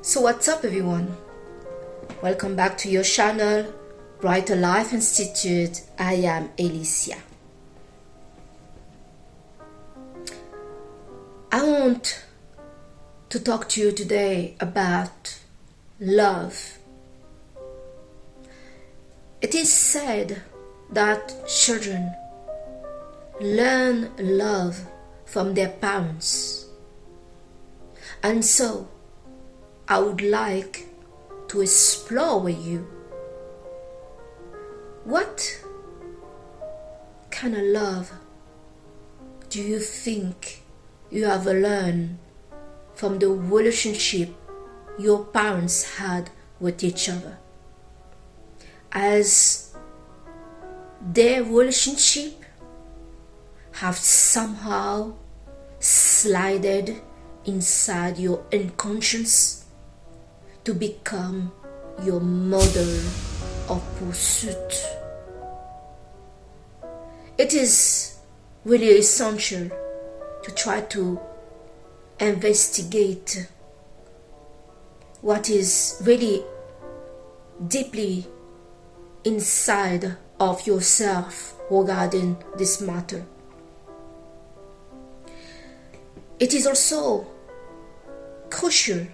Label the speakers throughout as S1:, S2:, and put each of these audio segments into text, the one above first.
S1: So what's up everyone? Welcome back to your channel, Brighter Life Institute. I am Alicia. I want to talk to you today about love. It is said that children learn love from their parents. And so I would like to explore with you what kind of love do you think you have learned from the relationship your parents had with each other? As their relationship have somehow slided inside your unconscious to become your model of pursuit. It is really essential to try to investigate what is really deeply inside of yourself regarding this matter. It is also crucial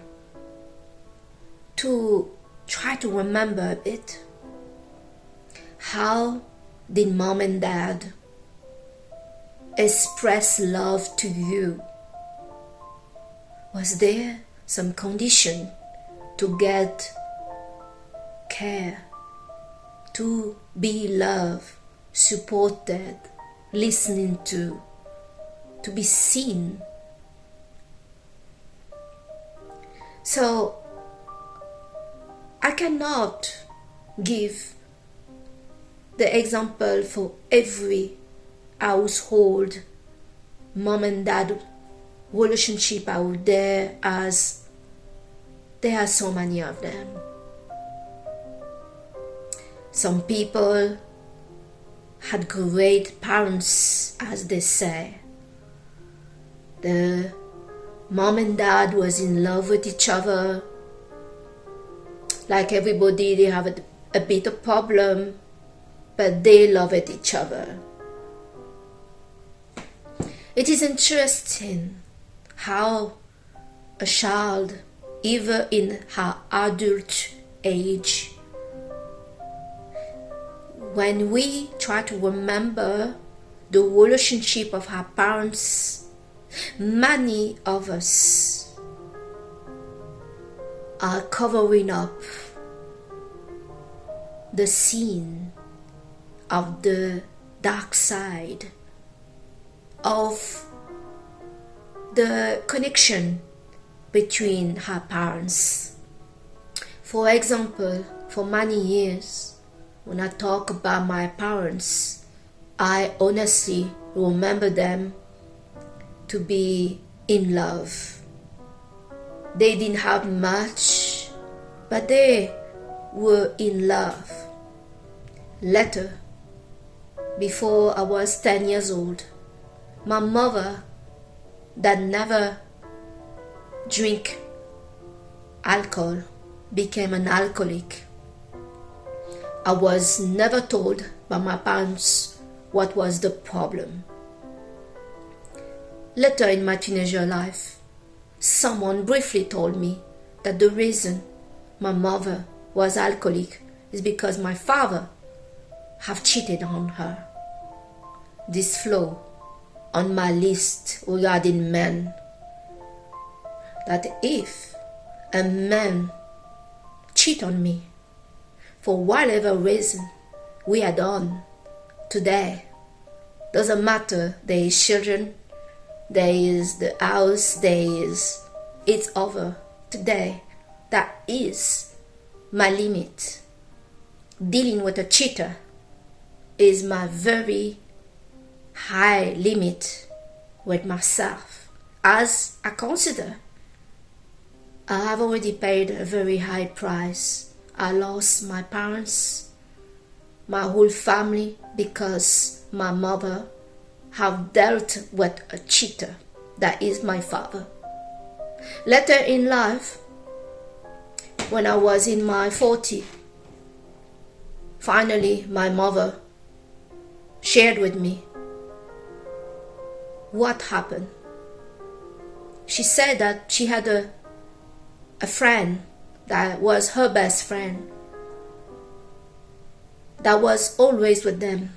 S1: to try to remember a bit. How did mom and dad express love to you? Was there some condition to get care, to be loved, supported, listening to be seen? So I cannot give the example for every household mom and dad relationship out there, as there are so many of them. Some people had great parents, as they say. The mom and dad was in love with each other. Like everybody, they have a bit of problem, but they love each other. It is interesting how a child, even in her adult age, when we try to remember the relationship of our parents, many of us are covering up the scene of the dark side of the connection between her parents. For example, for many years, when I talk about my parents, I honestly remember them to be in love. They didn't have much, but they were in love. Later, before I was 10 years old, my mother, that never drink alcohol, became an alcoholic. I was never told by my parents what was the problem. Later in my teenager life, someone briefly told me that the reason my mother was alcoholic is because my father have cheated on her. This flow on my list regarding men, that if a man cheat on me for whatever reason we are done today, doesn't matter, there is children, there is the house, it's over today. That is my limit. Dealing with a cheater is my very high limit with myself, as I consider I have already paid a very high price. I lost my parents, my whole family, because my mother have dealt with a cheater, that is my father. Later in life, when I was in my 40s, finally my mother shared with me what happened. She said that she had a friend that was her best friend, that was always with them,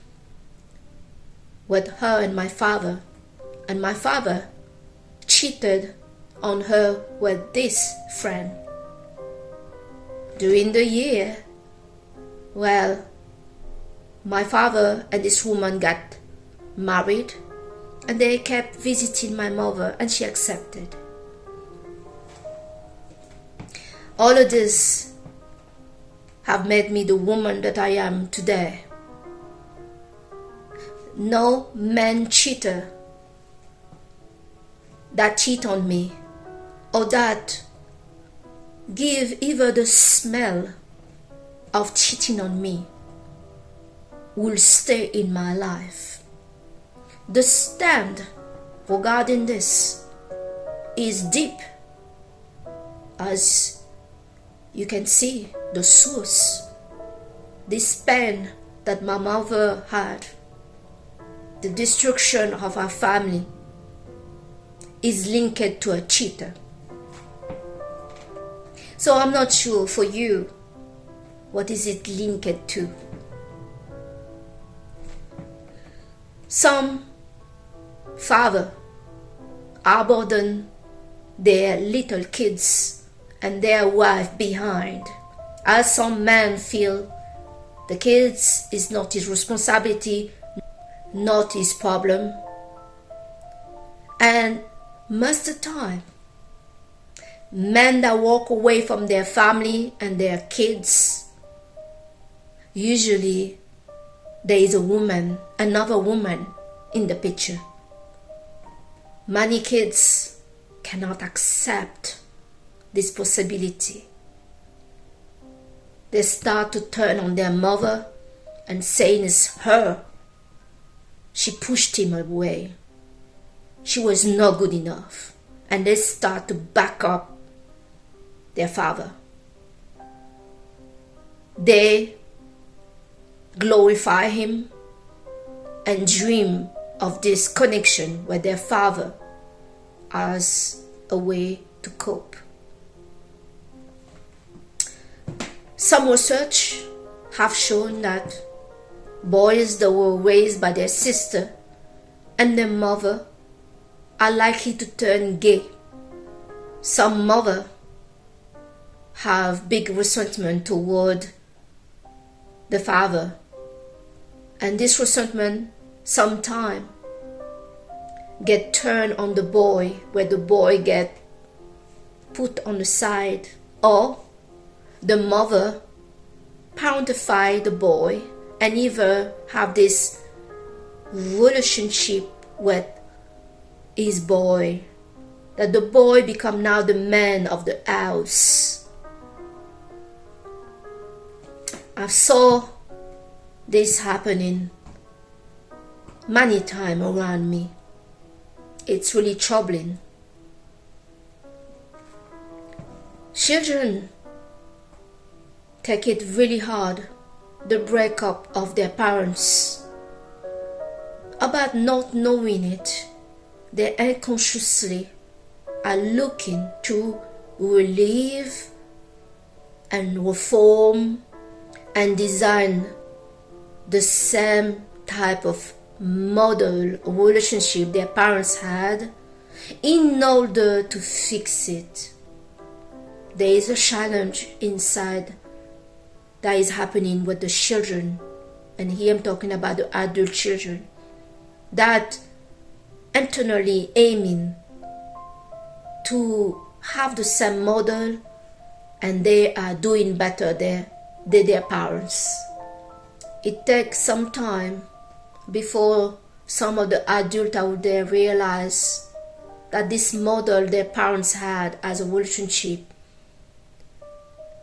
S1: with her and my father. And my father cheated on her with this friend. During the year, well, my father and this woman got married, and they kept visiting my mother, and she accepted. All of this have made me the woman that I am today. No man cheater that cheat on me, or that give even the smell of cheating on me, will stay in my life. The stand regarding this is deep, as you can see the source, this pain that my mother had, the destruction of our family, is linked to a cheater. So I'm not sure for you, what is it linked to? Some father abandon their little kids and their wife behind, as some men feel the kids is not his responsibility, not his problem. And most of the time, men that walk away from their family and their kids, usually there is a woman, another woman in the picture. Many kids cannot accept this possibility. They start to turn on their mother and saying it's her. She pushed him away. She was not good enough. And they start to back up their father. They glorify him and dream of this connection with their father as a way to cope. Some research have shown that boys that were raised by their sister and their mother are likely to turn gay. Some mother have big resentment toward the father, and this resentment sometime get turned on the boy, where the boy get put on the side, or the mother parentify the boy and either have this relationship with his boy, that the boy become now the man of the house. I saw this happening many times around me. It's really troubling. Children take it really hard, the breakup of their parents. About not knowing it, they unconsciously are looking to relieve and reform and design the same type of model relationship their parents had in order to fix it. There is a challenge inside that is happening with the children, and here I'm talking about the adult children, that internally aiming to have the same model, and they are doing better than their parents. It takes some time before some of the adults out there realize that this model their parents had as a relationship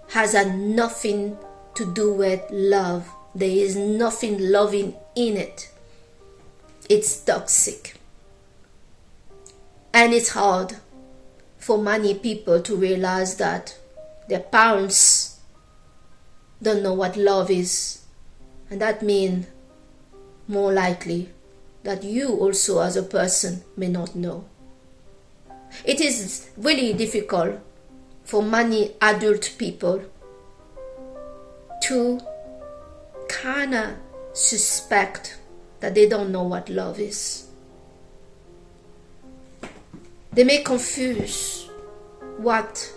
S1: has had nothing to do with love. There is nothing loving in it. It's toxic. And it's hard for many people to realize that their parents don't know what love is. And that means more likely that you also as a person may not know. It is really difficult for many adult people to kind of suspect that they don't know what love is. They may confuse what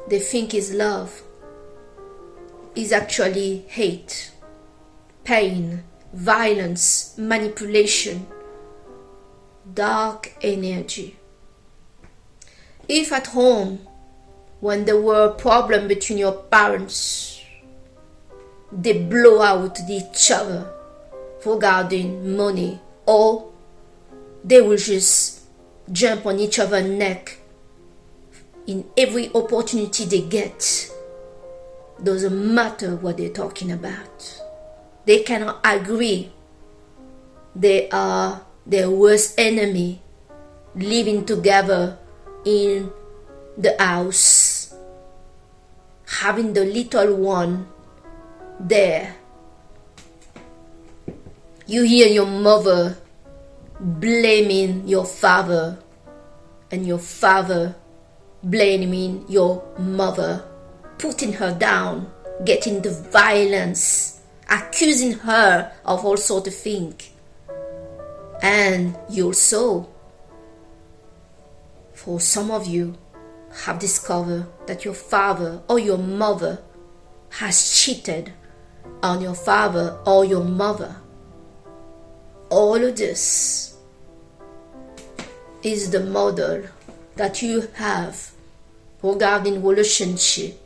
S1: they think is love is actually hate, pain, violence, manipulation, dark energy. If at home, when there were a problem between your parents, they blow out each other regarding money, or they will just jump on each other's neck in every opportunity they get. Doesn't matter what they're talking about. They cannot agree. They are their worst enemy, living together in the house, having the little one there. You hear your mother blaming your father, and your father blaming your mother, putting her down, getting the violence, accusing her of all sorts of things. And you also, for some of you, have discovered that your father or your mother has cheated on your father or your mother. All of this is the model that you have regarding relationship.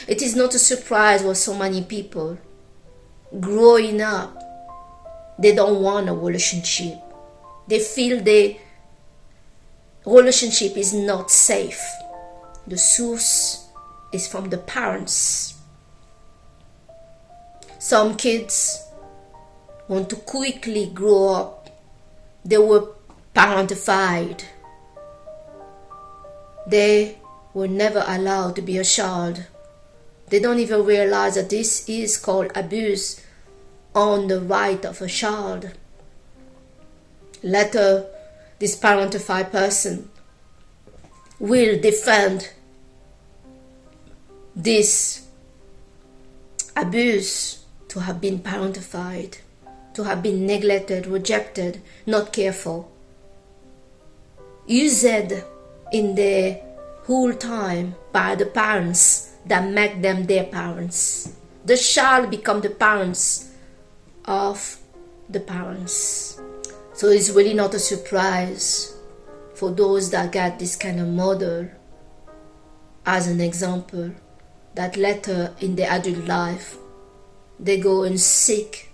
S1: It is not a surprise for so many people growing up, they don't want a relationship. They feel the relationship is not safe. The source is from the parents. Some kids want to quickly grow up. They were parentified. They were never allowed to be a child. They don't even realize that this is called abuse on the right of a child. Later, this parentified person will defend this abuse to have been parentified, to have been neglected, rejected, not careful, used in the whole time by the parents that make them their parents. The child become the parents of the parents. So it's really not a surprise for those that got this kind of model as an example, that later in their adult life they go and seek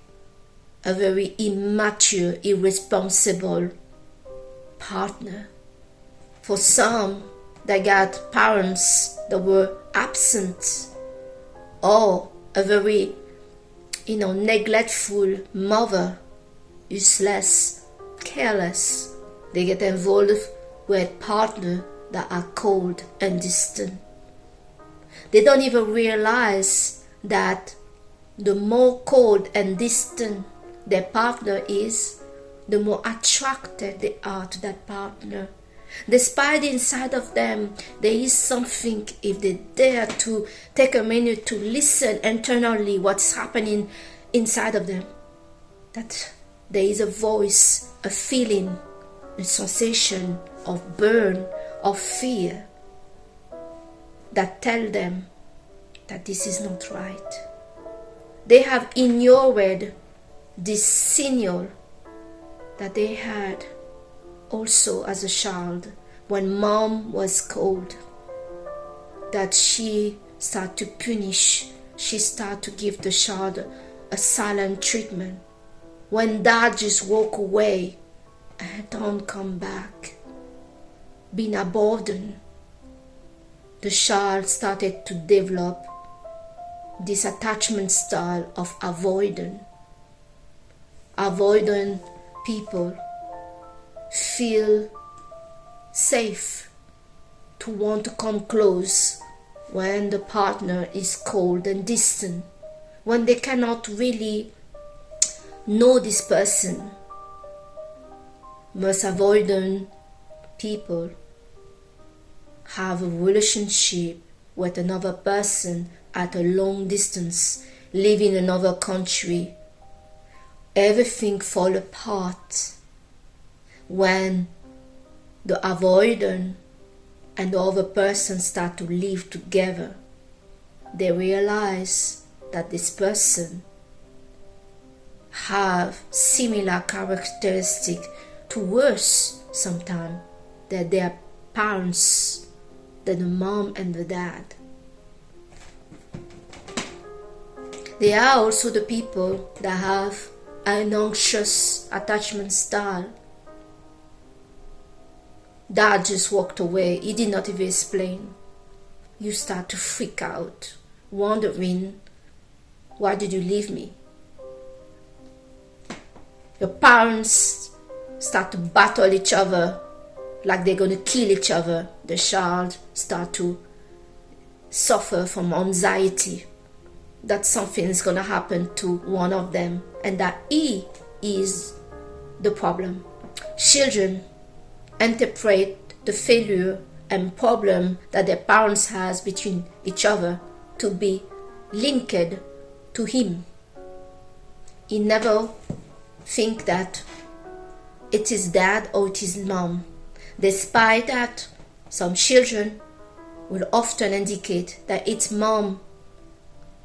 S1: a very immature, irresponsible partner. For some, they got parents that were absent, or a very, neglectful mother, useless, careless. They get involved with partners that are cold and distant. They don't even realize that the more cold and distant their partner is, the more attracted they are to that partner. Despite inside of them, there is something, if they dare to take a minute to listen internally what's happening inside of them, that there is a voice, a feeling, a sensation of burn, of fear, that tell them that this is not right. They have ignored this signal that they had also as a child when mom was cold, that she started to punish, she started to give the child a silent treatment. When dad just walk away and don't come back, being abandoned, the child started to develop this attachment style of avoiding people, feel safe to want to come close when the partner is cold and distant, when they cannot really know this person. Most avoidant people have a relationship with another person at a long distance, live in another country. Everything fall apart when the avoidant and the other person start to live together. They realize that this person have similar characteristics to worse sometimes than their parents, than the mom and the dad. They are also the people that have an anxious attachment style. Dad just walked away. He did not even explain. You start to freak out, wondering, why did you leave me? Your parents start to battle each other like they're going to kill each other. The child start to suffer from anxiety that something is going to happen to one of them and that he is the problem. Children interpret the failure and problem that their parents has between each other to be linked to him. He never think that it is dad or it is mom. Despite that, some children will often indicate that it's mom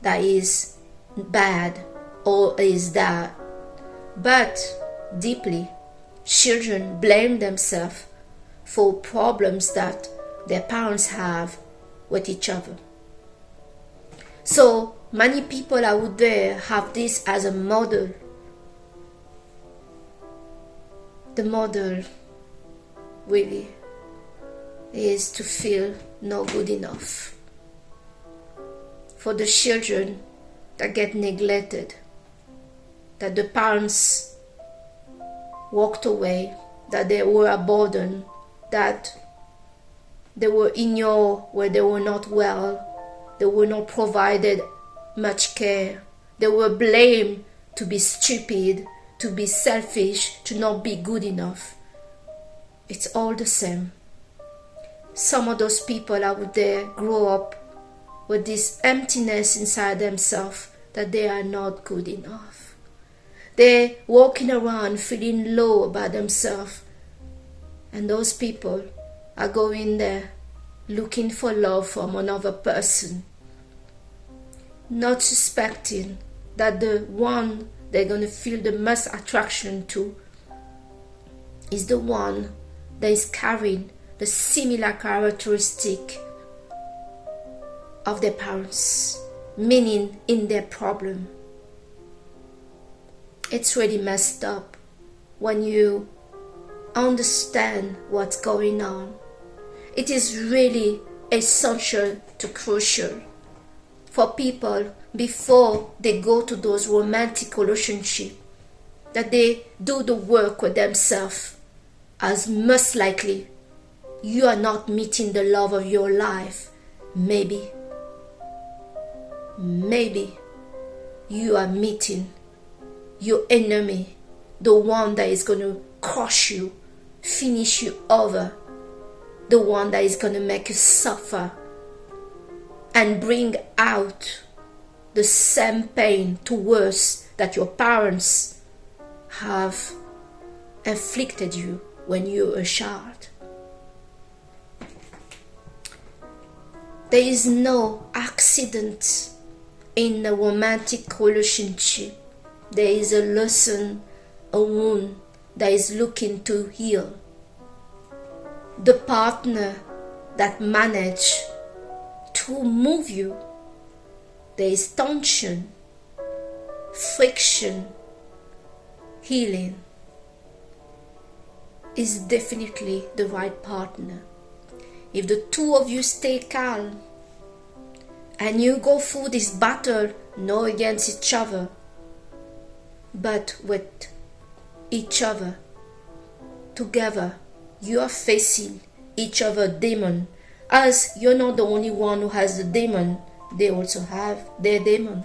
S1: that is bad or is dad. But deeply, children blame themselves for problems that their parents have with each other. So many people out there have this as a model. The model really is to feel not good enough. For the children that get neglected, that the parents walked away, that they were abandoned, that they were ignored where they were not well, they were not provided much care, they were blamed to be stupid, to be selfish, to not be good enough. It's all the same. Some of those people out there grow up with this emptiness inside themselves that they are not good enough. They're walking around feeling low about themselves. And those people are going there looking for love from another person, not suspecting that the one they're going to feel the most attraction to is the one that is carrying the similar characteristic of their parents, meaning in their problem. It's really messed up when you understand what's going on. It is really essential to crucial for people before they go to those romantic relationships that they do the work with themselves, as most likely you are not meeting the love of your life. Maybe you are meeting your enemy, the one that is going to crush you, finish you over, the one that is going to make you suffer and bring out the same pain to worse that your parents have inflicted you when you were a child. There is no accident in a romantic relationship. There is a lesson, a wound that is looking to heal. The partner that managed to move you, there is tension, friction, healing, is definitely the right partner. If the two of you stay calm and you go through this battle not against each other but with each other, together you are facing each other demon As you're not the only one who has the demon, they also have their demon.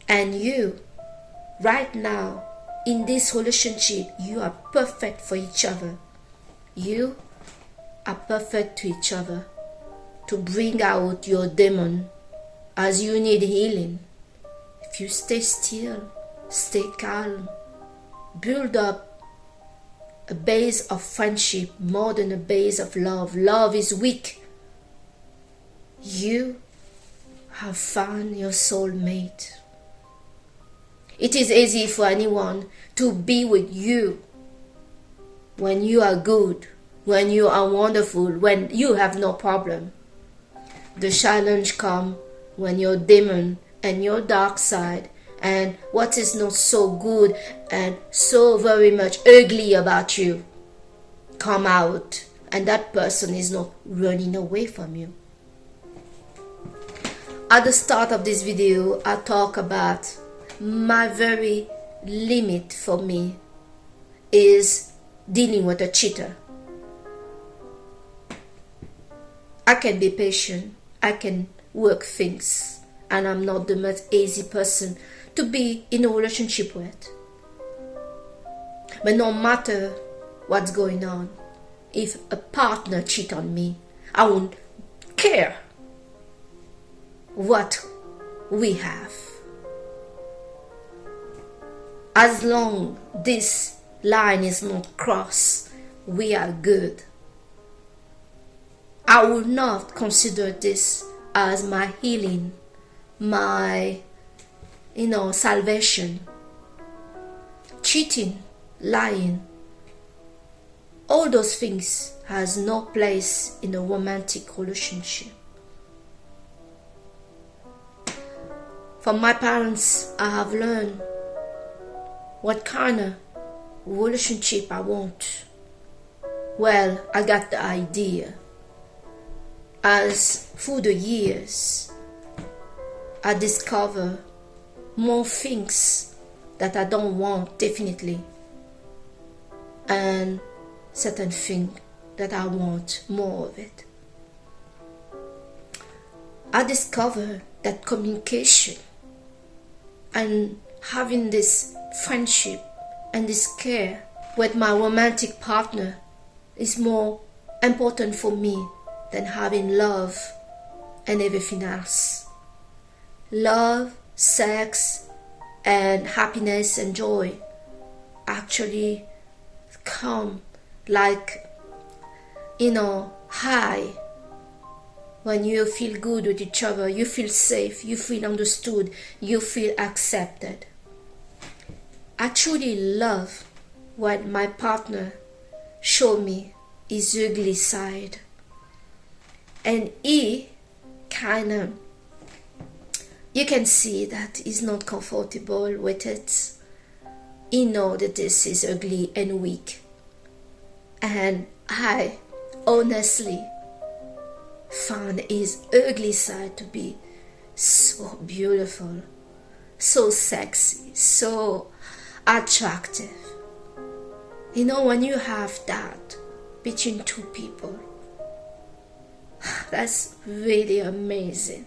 S1: And you, right now, in this relationship, you are perfect for each other. You are perfect to each other to bring out your demon as you need healing. If you stay still, stay calm, build up a base of friendship more than a base of love. Love is weak. You have found your soulmate. It is easy for anyone to be with you when you are good, when you are wonderful, when you have no problem. The challenge comes when your demon and your dark side and what is not so good and so very much ugly about you come out, and that person is not running away from you. At the start of this video, I talk about my very limit for me is dealing with a cheater. I can be patient, I can work things, and I'm not the most easy person to be in a relationship with. But no matter what's going on, if a partner cheats on me, I won't care what we have. As long this line is not crossed, we are good. I will not consider this as my healing, my salvation. Cheating, lying, all those things has no place in a romantic relationship. From my parents, I have learned what kind of relationship I want. Well, I got the idea. As through the years, I discover more things that I don't want, definitely, and certain things that I want more of it. I discover that communication and having this friendship and this care with my romantic partner is more important for me than having love and everything else. Love, sex, and happiness and joy actually come like, high. When you feel good with each other, you feel safe, you feel understood, you feel accepted. I truly love what my partner showed me his ugly side. And he you can see that he's not comfortable with it. He knows that this is ugly and weak. And I honestly found his ugly side to be so beautiful, so sexy, so attractive. When you have that between two people, that's really amazing.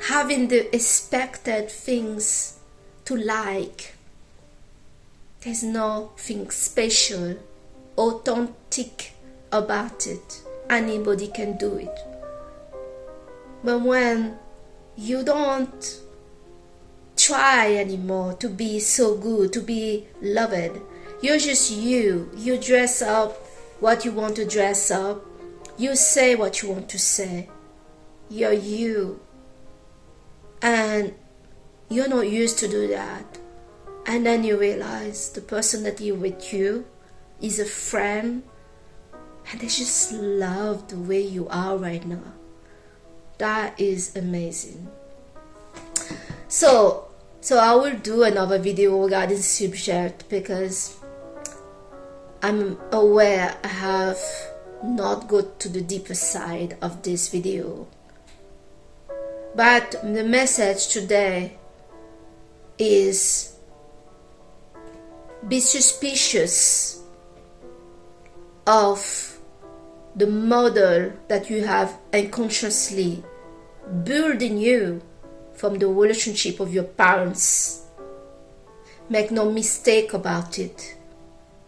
S1: Having the expected things to like, there's nothing special, authentic about it. Anybody can do it. But when you don't try anymore to be so good, to be loved, you're just you. You dress up what you want to dress up. You say what you want to say. You're you. And you're not used to do that. And then you realize the person that you're with you is a friend, and they just love the way you are right now. That is amazing. So I will do another video regarding this subject because I'm aware I have not got to the deeper side of this video. But the message today is be suspicious of the model that you have unconsciously built in you from the relationship of your parents. Make no mistake about it.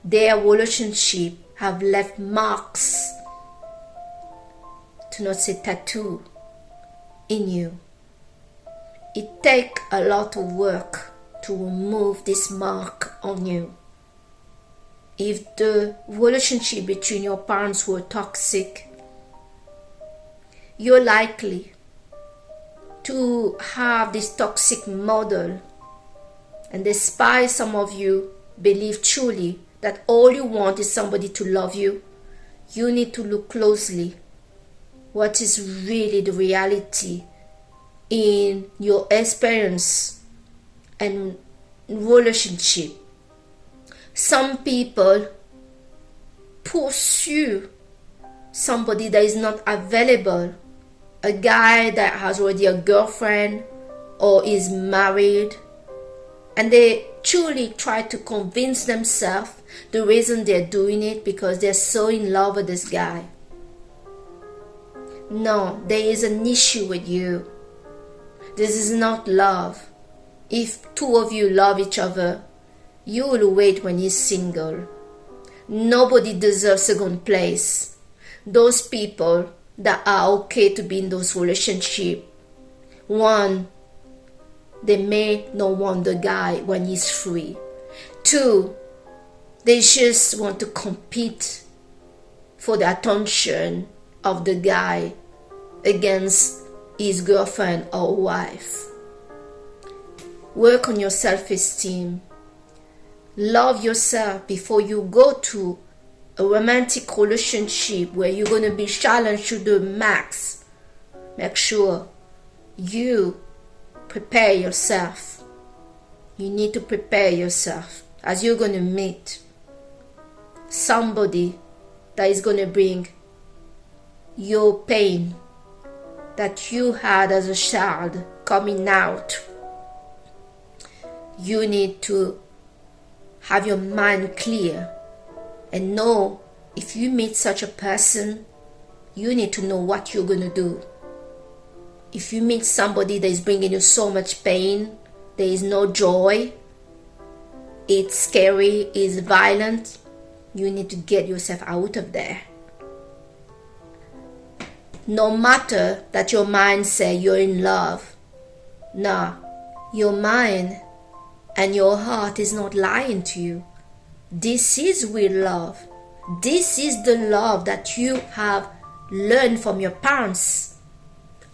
S1: Their relationship have left marks, to not say tattoo, in you. It takes a lot of work to remove this mark on you. If the relationship between your parents were toxic, you're likely to have this toxic model. And despite some of you believe truly that all you want is somebody to love you, you need to look closely what is really the reality in your experience and relationship. Some people pursue somebody that is not available, a guy that has already a girlfriend or is married, and they truly try to convince themselves the reason they're doing it because they're so in love with this guy. No, there is an issue with you. This is not love. If two of you love each other, you will wait when he's single. Nobody deserves second place. Those people that are okay to be in those relationships, one, they may not want the guy when he's free. Two, they just want to compete for the attention of the guy against his girlfriend or wife. Work on your self-esteem. Love yourself before you go to a romantic relationship where you're going to be challenged to the max. Make sure you prepare yourself. You need to prepare yourself as you're going to meet somebody that is going to bring your pain that you had as a child coming out. You need to have your mind clear and know if you meet such a person, you need to know what you're going to do. If you meet somebody that is bringing you so much pain, there is no joy, it's scary, it's violent, you need to get yourself out of there. No matter that your mind say you're in love, nah, your mind and your heart is not lying to you. This is real love. This is the love that you have learned from your parents.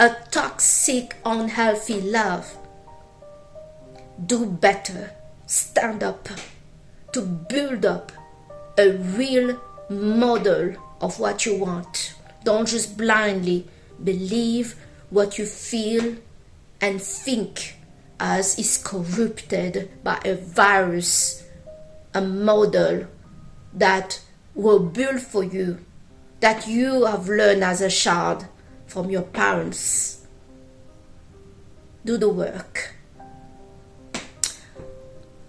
S1: A toxic, unhealthy love. Do better. Stand up to build up a real model of what you want. Don't just blindly believe what you feel and think as is corrupted by a virus, a model that were built for you, that you have learned as a child from your parents. Do the work.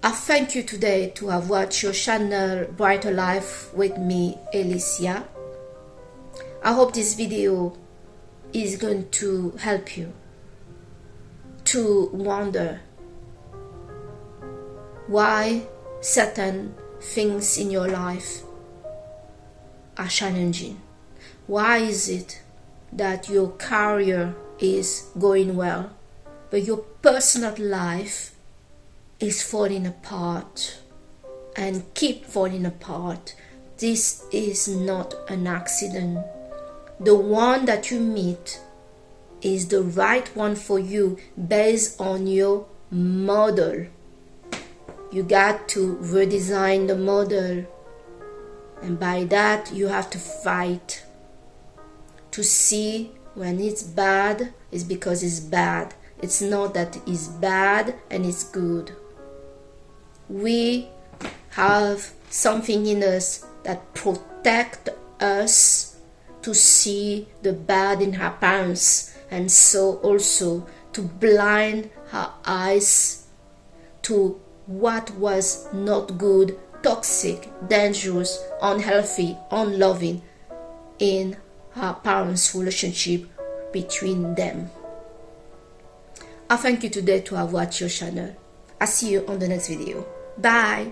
S1: I thank you today to have watched your channel Brighter Life with me, Alicia. I hope this video is going to help you to wonder why certain things in your life are challenging. Why is it that your career is going well, but your personal life is falling apart and keep falling apart? This is not an accident. The one that you meet is the right one for you based on your model. You got to redesign the model, and by that you have to fight to see when it's bad is because it's bad. It's not that it's bad and it's good. We have something in us that protect us to see the bad in our parents, and so also to blind our eyes to what was not good, toxic, dangerous, unhealthy, unloving in her parents' relationship between them. I thank you today to have watched your channel. I see you on the next video. Bye.